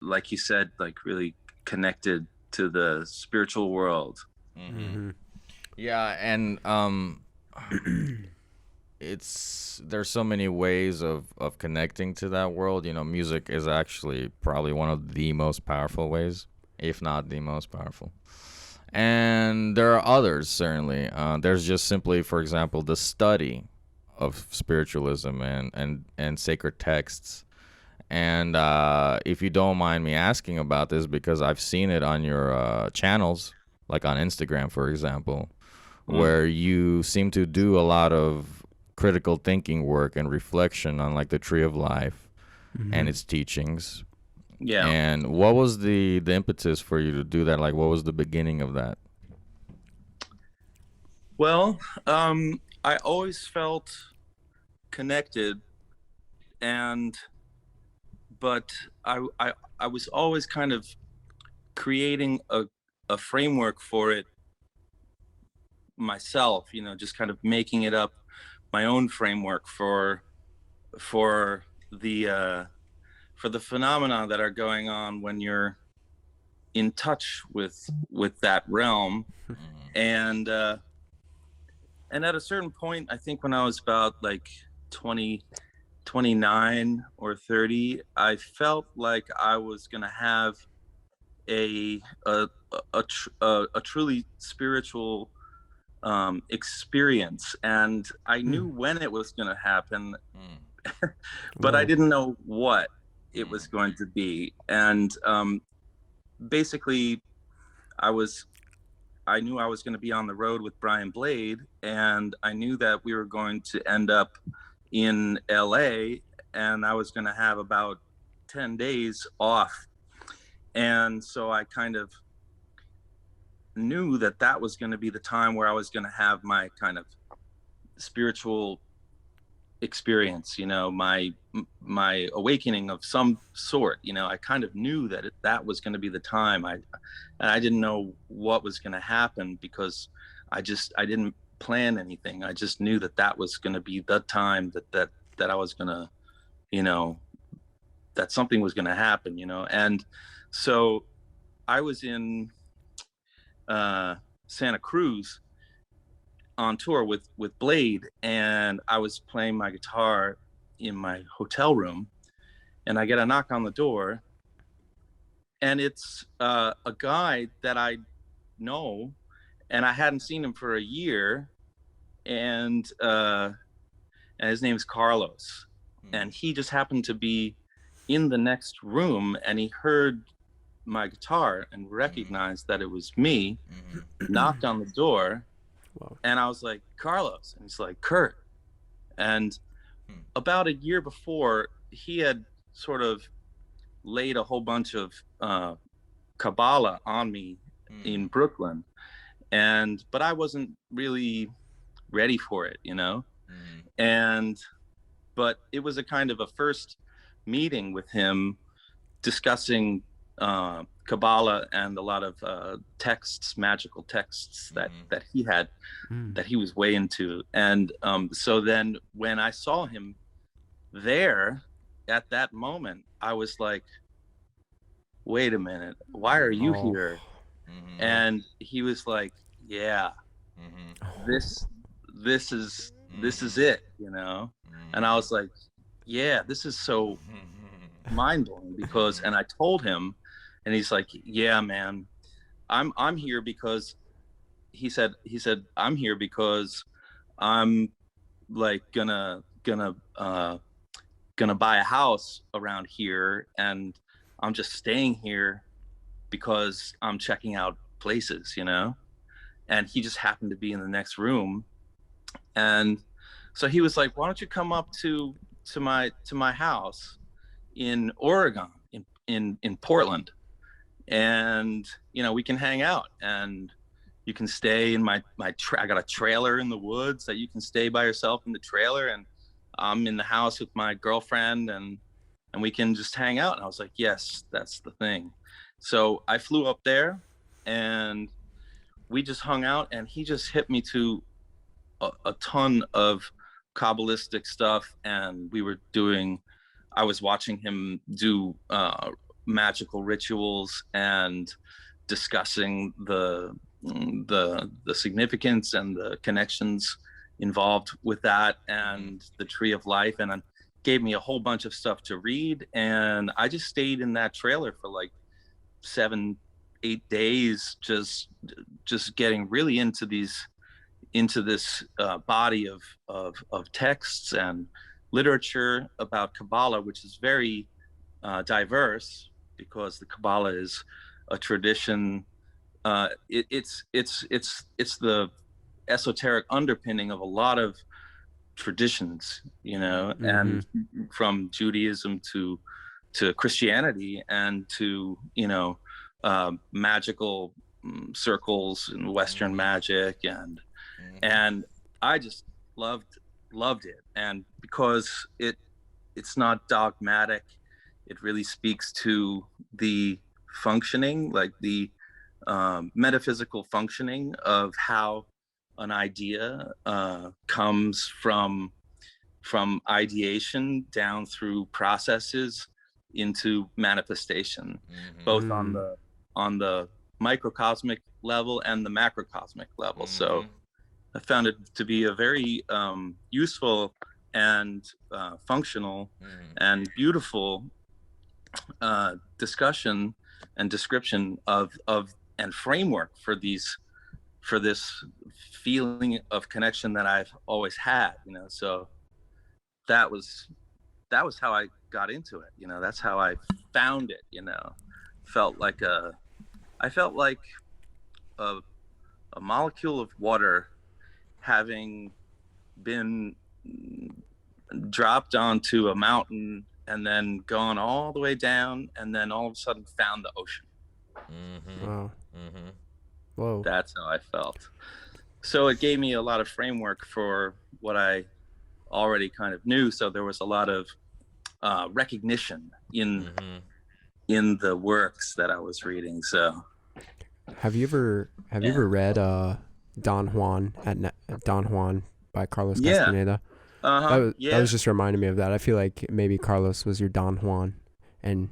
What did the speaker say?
like you said, like really connected to the spiritual world. Mm-hmm. Yeah, and it's there's so many ways of connecting to that world. You know, music is actually probably one of the most powerful ways, if not the most powerful. And there are others, certainly. There's just simply, for example, the study of spiritualism and sacred texts. And if you don't mind me asking about this, because I've seen it on your channels, like on Instagram, for example, Mm. where you seem to do a lot of critical thinking work and reflection on like the tree of life Mm-hmm. and its teachings. Yeah. And what was the impetus for you to do that? Like, what was the beginning of that? Well, I always felt connected, and but I was always kind of creating a framework for it myself, you know, just kind of making it up my own framework for the for the phenomena that are going on when you're in touch with that realm. And and at a certain point, I think when I was about like 20, 29 or 30, I felt like I was going to have a a a truly spiritual experience, and I knew Mm. when it was going to happen, Mm, but I Whoa. didn't know what it mm, was going to be. And basically, I was I knew I was going to be on the road with Brian Blade, and I knew that we were going to end up in LA, and I was going to have about 10 days off. And so I kind of knew that that was going to be the time where I was going to have my kind of spiritual experience, you know, my awakening of some sort. You know, I kind of knew that that was going to be the time. I didn't know what was going to happen, because I didn't plan anything. I just knew that that was going to be the time that I was going to, you know, that something was going to happen, you know. And so I was in uh Santa Cruz on tour with Blade, and I was playing my guitar in my hotel room, and I get a knock on the door, and it's a guy that I know, and I hadn't seen him for a year, and and his name is Carlos, and he just happened to be in the next room, and he heard my guitar and recognized that it was me, knocked on the door, Wow. and I was like, Carlos, and he's like, Kurt. And about a year before, he had sort of laid a whole bunch of Kabbalah on me in Brooklyn, and but I wasn't really ready for it, you know. And but it was a kind of a first meeting with him, discussing Kabbalah and a lot of texts, magical texts that he had, Mm. that he was way into. And so then when I saw him there at that moment, I was like, wait a minute, why are you Oh. here? And he was like, yeah, this this is this is it, you know. And I was like, yeah, this is so mind-blowing, because, and I told him, and he's like, yeah, man, I'm here because he said I'm here because I'm like gonna buy a house around here, and I'm just staying here because I'm checking out places, you know. And he just happened to be in the next room, and so he was like, why don't you come up to my house in Oregon, in Portland, and you know, we can hang out, and you can stay in I got a trailer in the woods that you can stay by yourself in the trailer, and I'm in the house with my girlfriend, and we can just hang out. And I was like, yes, that's the thing. So I flew up there, and we just hung out, and he just hit me to a ton of Kabbalistic stuff, and we were doing. I was watching him do magical rituals and discussing the significance and the connections involved with that, and the tree of life, and gave me a whole bunch of stuff to read. And I just stayed in that trailer for like 7-8 days, just getting really into this body of texts and literature about Kabbalah, which is very diverse, because the Kabbalah is a tradition. It's the esoteric underpinning of a lot of traditions, and from Judaism to Christianity, and to magical circles and Western magic, and I just loved it. And because it's not dogmatic, it really speaks to the functioning, like the metaphysical functioning of how an idea comes from ideation down through processes into manifestation, both on the microcosmic level and the macrocosmic level. So I found it to be a very useful and functional and beautiful discussion and description of and framework for this feeling of connection that I've always had, so that was how I got into it. That's how I found it. I felt like a molecule of water having been dropped onto a mountain and then gone all the way down, and then all of a sudden found the ocean. Wow. Whoa. That's how I felt. So it gave me a lot of framework for what I already kind of knew. So there was a lot of recognition in the works that I was reading. So have you ever read Don Juan by Carlos Castaneda? That was just reminding me of that. I feel like maybe Carlos was your Don Juan, and